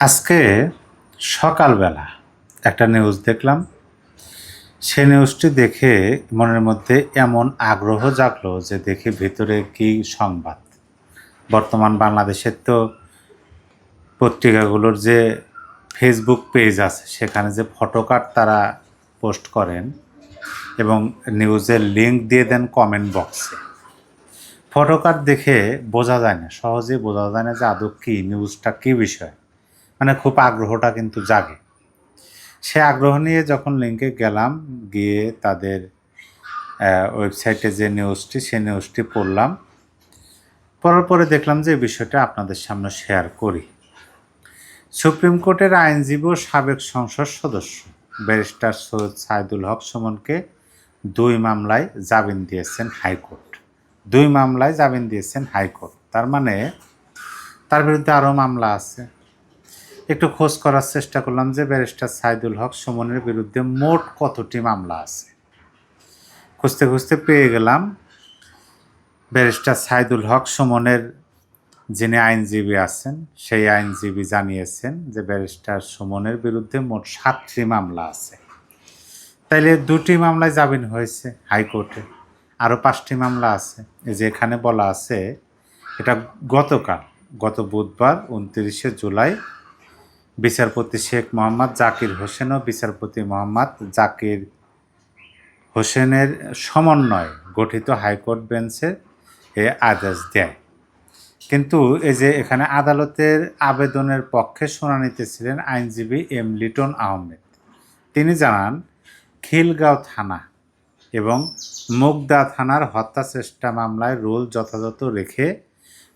আজকে সকালবেলা একটা নিউজ দেখলাম। সে নিউজটি দেখে মনের মধ্যে এমন আগ্রহ জাগলো যে দেখি ভিতরে কি সংবাদ। বর্তমান বাংলাদেশের তো পত্রিকাগুলোর যে ফেসবুক পেজ আছে সেখানে যে ফটোকার্ড তারা পোস্ট করেন এবং নিউজের লিঙ্ক দিয়ে দেন কমেন্ট বক্সে। ফটোকার্ড দেখে বোঝা যায় না, সহজেই বোঝা যায় না যে আদৌ কী নিউজটা কী বিষয়। মানে খুব আগ্রহটা কিন্তু জাগে। সে আগ্রহ নিয়ে যখন লিঙ্কে গেলাম, গিয়ে তাদের ওয়েবসাইটে যে নিউজটি সে নিউজটি পড়লাম। পড়ার পরে দেখলাম যে এই বিষয়টা আপনাদের সামনে শেয়ার করি। সুপ্রিম কোর্টের আইনজীবী ও সাবেক সংসদ সদস্য ব্যারিস্টার সৈয়দ সাইদুল হক সুমনকে 2 মামলায় জামিন দিয়েছেন হাইকোর্ট। 2 মামলায় জামিন দিয়েছেন হাইকোর্ট, তার মানে তার বিরুদ্ধে আরও মামলা আছে। একটু খোঁজ করার চেষ্টা করলাম যে ব্যারিস্টার সাইদুল হক সুমনের বিরুদ্ধে মোট কতটি মামলা আছে। খুঁজতে খুঁজতে পেয়ে গেলাম ব্যারিস্টার সাইদুল হক সুমনের যিনি আইনজীবী আছেন সেই আইনজীবী জানিয়েছেন যে ব্যারিস্টার সুমনের বিরুদ্ধে মোট 7টি মামলা আছে। তাইলে 2টি মামলায় জামিন হয়েছে হাইকোর্টে, আরও 5টি মামলা আছে। এই যে এখানে বলা আছে, এটা গত বুধবার 29শে জুলাই বিচারপতি শেখ মোহাম্মদ জাকির হোসেন ও বিচারপতি মোহাম্মদ জাকির হোসেনের সমন্বয়ে গঠিত হাইকোর্ট বেঞ্চের এ আদেশ দেয়। কিন্তু এই যে এখানে আদালতের আবেদনের পক্ষে শুনানিতে ছিলেন আইনজীবী এম লিটন আহমেদ। তিনি জানান, খিলগাঁও থানা এবং মুগদা থানার হত্যা চেষ্টা মামলায় রুল যথাযথ রেখে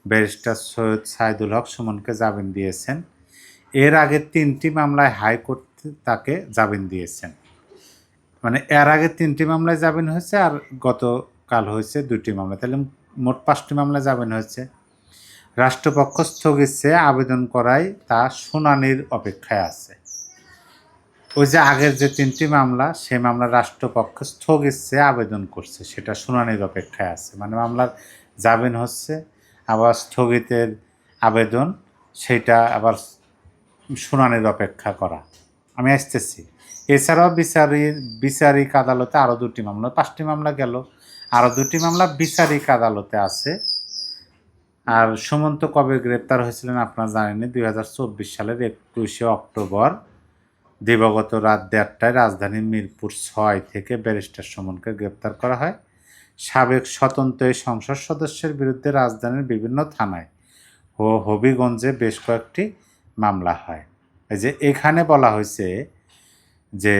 ব্যারিস্টার সৈয়দ সাইদুল হক সুমনকে জামিন দিয়েছেন। এর আগে 3টি মামলায় হাইকোর্ট তাকে জামিন দিয়েছেন। মানে এর আগে 3টি মামলায় জামিন হয়েছে আর গতকাল হয়েছে 2টি মামলা, তাহলে মোট 5টি মামলায় জামিন হয়েছে। রাষ্ট্রপক্ষ স্থগিত চেয়ে আবেদন করায় তা শুনানির অপেক্ষায় আছে। ওই যে আগের যে 3টি মামলা, সেই মামলা রাষ্ট্রপক্ষ স্থগিত চেয়ে আবেদন করছে, সেটা শুনানির অপেক্ষায় আছে। মানে মামলার জামিন হচ্ছে, আবার স্থগিতের আবেদন, সেটা আবার শুনানির অপেক্ষা করা। আমি আসতেছি। এছাড়াও বিচারিক আদালতে আরও 2টি মামলা, 5টি মামলা গেল, আরও 2টি মামলা বিচারিক আদালতে আছে। আর সুমন্ত কবে গ্রেপ্তার হয়েছিলেন আপনারা জানেনই, 2024 সালের 21শে অক্টোবর দিবাগত রাত 1:30টায় রাজধানীর মিরপুর 6 থেকে ব্যারিস্টার সুমনকে গ্রেপ্তার করা হয়। সাবেক স্বতন্ত্র এই সংসদ সদস্যের বিরুদ্ধে রাজধানীর বিভিন্ন থানায় ও হবিগঞ্জে বেশ কয়েকটি মামলা হয়। এই যে এখানে বলা হয়েছে যে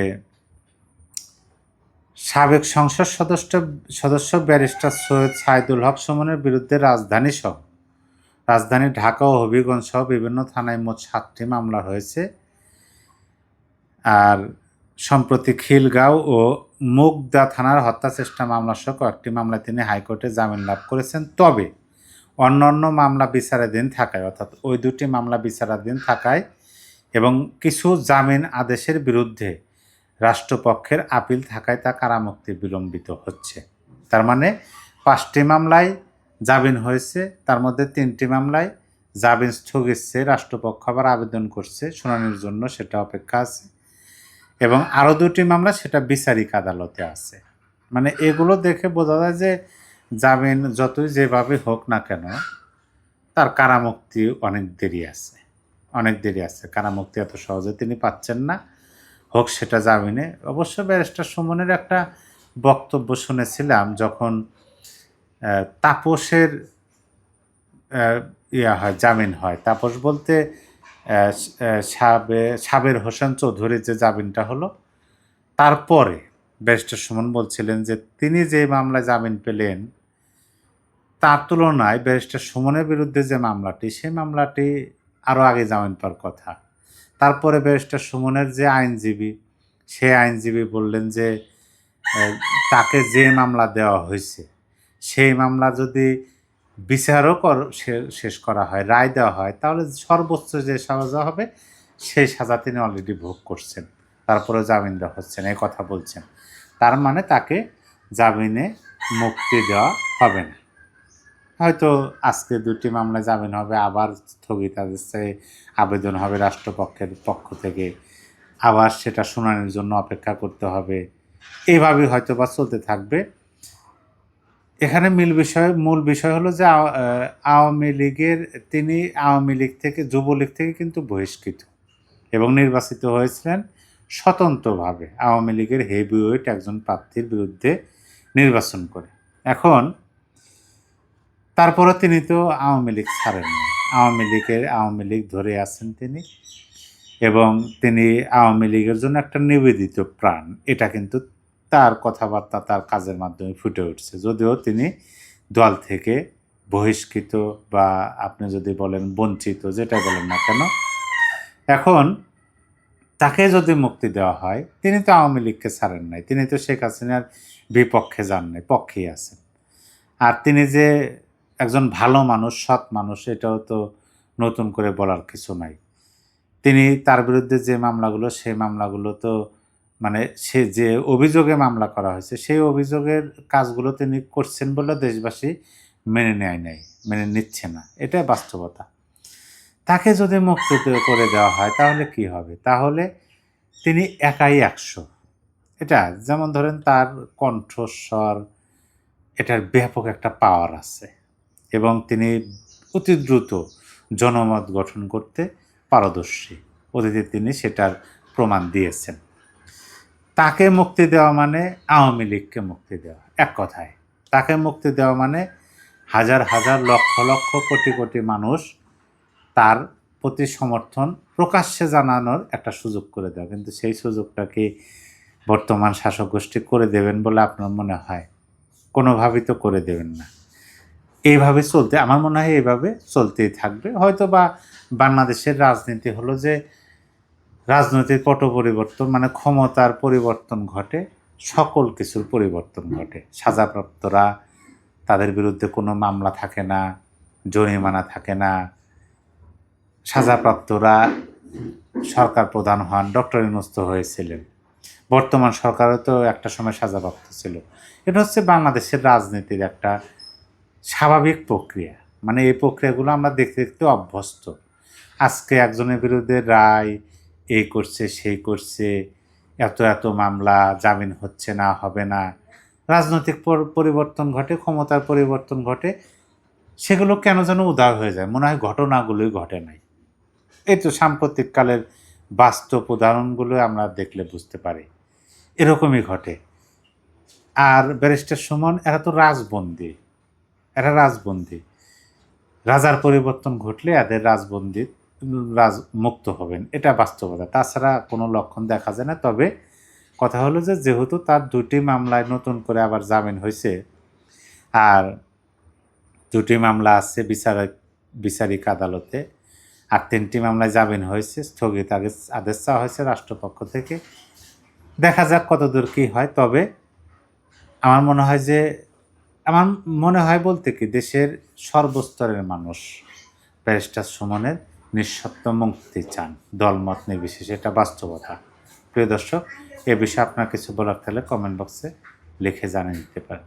সাবেক সংসদ সদস্য ব্যারিস্টার সৈয়দ সাইদুল হক সুমনের বিরুদ্ধে রাজধানী ঢাকা ও হবিগঞ্জ সহ বিভিন্ন থানায় মোট 7টি মামলা হয়েছে। আর সম্প্রতি খিলগাঁও ও মুগদা থানার হত্যা চেষ্টা মামলা সহ কয়েকটি মামলায় তিনি হাইকোর্টে জামিন লাভ করেছেন। তবে অন্যান্য মামলা বিচারাধীন থাকায়, অর্থাৎ ওই 2টি মামলা বিচারাধীন থাকায় এবং কিছু জামিন আদেশের বিরুদ্ধে রাষ্ট্রপক্ষের আপিল থাকায় তা কারামুক্তি বিলম্বিত হচ্ছে। তার মানে 5টি মামলায় জামিন হয়েছে, তার মধ্যে 3টি মামলায় জামিন স্থগিত চেয়ে রাষ্ট্রপক্ষ আবার আবেদন করছে শুনানির জন্য, সেটা অপেক্ষা আছে। এবং আরও 2টি মামলা সেটা বিচারিক আদালতে আছে। মানে এগুলো দেখে বোঝা যায় যে জামিন যতই যেভাবে হোক না কেন, তার কারামুক্তি অনেক দেরি আছে। কারামুক্তি এত সহজে তিনি পাচ্ছেন না, হোক সেটা জামিনে। অবশ্য ব্যারিস্টার সুমনের একটা বক্তব্য শুনেছিলাম যখন তাপসের জামিন হয়। তাপস বলতে সাবের হোসেন চৌধুরীর যে জামিনটা হলো, তারপরে ব্যারিস্টার সুমন বলছিলেন যে তিনি যে মামলায় জামিন পেলেন তার তুলনায় ব্যারিস্টার সুমনের বিরুদ্ধে যে মামলাটি, সেই মামলাটি আরও আগে জামিন পাওয়ার কথা। তারপরে ব্যারিস্টার সুমনের যে আইনজীবী, সে আইনজীবী বললেন যে তাকে যে মামলা দেওয়া হয়েছে সেই মামলা যদি বিচারও শেষ করা হয়, রায় দেওয়া হয়, তাহলে সর্বোচ্চ যে সাজা হবে সেই সাজা তিনি অলরেডি ভোগ করছেন, তারপরে জামিন দেওয়া হচ্ছে না, এই কথা বলছেন। তার মানে তাকে জামিনে মুক্তি দেওয়া হবে না। হয়তো আজকে 2টি মামলায় জামিন হবে, আবার স্থগিতাদেশে আবেদন হবে রাষ্ট্রপক্ষের পক্ষ থেকে, আবার সেটা শুনানির জন্য অপেক্ষা করতে হবে, এইভাবেই হয়তো বা চলতে থাকবে। এখানে মূল বিষয় হলো যে আওয়ামী লীগের তিনি আওয়ামী লীগ থেকে যুবলীগ থেকে কিন্তু বহিষ্কৃত এবং নির্বাচিত হয়েছিলেন স্বতন্ত্রভাবে আওয়ামী লীগের হেভিওয়েট একজন প্রার্থীর বিরুদ্ধে নির্বাচন করে। এখন তারপরে তিনি তো আওয়ামী লীগ ছাড়েননি, আওয়ামী লীগ ধরে আছেন তিনি, এবং তিনি আওয়ামী লীগের জন্য একটা নিবেদিত প্রাণ, এটা কিন্তু তার কথাবার্তা তার কাজের মাধ্যমে ফুটে উঠছে। যদিও তিনি দল থেকে বহিষ্কৃত বা আপনি যদি বলেন বঞ্চিত, যেটা বলেন না কেন, এখন তাকে যদি মুক্তি দেওয়া হয়, তিনি তো আওয়ামী লীগকে ছাড়েন নাই, তিনি তো শেখ হাসিনার বিপক্ষে যান নাই, পক্ষেই আছেন। আর তিনি যে একজন ভালো মানুষ, সৎ মানুষ, এটাও তো নতুন করে বলার কিছু নাই। তিনি তার বিরুদ্ধে যে মামলাগুলো, সেই মামলাগুলো তো মানে সে যে অভিযোগে মামলা করা হয়েছে, সেই অভিযোগের কাজগুলো তিনি করছেন বলে দেশবাসী মেনে নিচ্ছে না, এটাই বাস্তবতা। তাকে যদি মুক্তি করে দেওয়া হয় তাহলে কি হবে? তাহলে তিনি একাই 100। এটা যেমন ধরেন তার কণ্ঠস্বর, এটার ব্যাপক একটা পাওয়ার আছে এবং তিনি অতি দ্রুত জনমত গঠন করতে পারদর্শী, অতীতে তিনি সেটার প্রমাণ দিয়েছেন। তাকে মুক্তি দেওয়া মানে আওয়ামী লীগকে মুক্তি দেওয়া, এক কথায় তাকে মুক্তি দেওয়া মানে হাজার হাজার লক্ষ লক্ষ কোটি কোটি মানুষ তার প্রতি সমর্থন প্রকাশ্যে জানানোর একটা সুযোগ করে দেওয়া। কিন্তু সেই সুযোগটা কি বর্তমান শাসক গোষ্ঠী করে দেবেন বলে আপনার মনে হয়? কোনোভাবেই তো করে দেবেন না। এইভাবে আমার মনে হয় এইভাবে চলতেই থাকবে। হয়তো বা বাংলাদেশের রাজনীতি হলো যে রাজনৈতিক পট পরিবর্তন, মানে ক্ষমতার পরিবর্তন ঘটে, সকল কিছুর পরিবর্তন ঘটে। সাজাপ্রাপ্তরা, তাদের বিরুদ্ধে কোনো মামলা থাকে না, জরিমানা থাকে না, সাজাপ্রাপ্তরা সরকার প্রধান হন, ডক্টর ইউনূস হয়েছিলেন, বর্তমান সরকারও তো একটা সময় সাজাপ্রাপ্ত ছিল। এটা হচ্ছে বাংলাদেশের রাজনীতির একটা স্বাভাবিক প্রক্রিয়া, মানে এই প্রক্রিয়াগুলো আমরা দেখতে দেখতে অভ্যস্ত। আজকে একজনের বিরুদ্ধে রায়, এই করছে সেই করছে, এত মামলা, জামিন হচ্ছে না, হবে না, রাজনৈতিক পরিবর্তন ঘটে, ক্ষমতার পরিবর্তন ঘটে, সেগুলো কেন যেন উধাও হয়ে যায়, মনে হয় ঘটনাগুলোই ঘটে নাই। এই তো সাম্প্রতিককালের বাস্তব উদাহরণগুলো আমরা দেখলে বুঝতে পারি এরকমই ঘটে। আর ব্যারিস্টার সুমন এরা তো রাজবন্দী, রাজার পরিবর্তন ঘটলে এদের মুক্ত হবেন, এটা বাস্তবতা, তাছাড়া কোনো লক্ষণ দেখা যায় না। তবে কথা হলো যে যেহেতু তার 2টি মামলায় নতুন করে আবার জামিন হয়েছে, আর 2টি মামলা আছে বিচারিক আদালতে, আর 3টি মামলায় জামিন হয়েছে, স্থগিত আদেশ চাওয়া হয়েছে রাষ্ট্রপক্ষ থেকে, দেখা যাক কতদূর কী হয়। তবে আমার মনে হয় বলতে কি, দেশের সর্বস্তরের মানুষ ব্যারিস্টার সুমনের নিঃশর্ত মুক্তি চান, দলমত নির্বিশেষে, এটা বাস্তবতা। প্রিয় দর্শক, এ বিষয়ে আপনার কিছু বলার থাকলে কমেন্ট বক্সে লিখে জানিয়ে দিতে পারেন।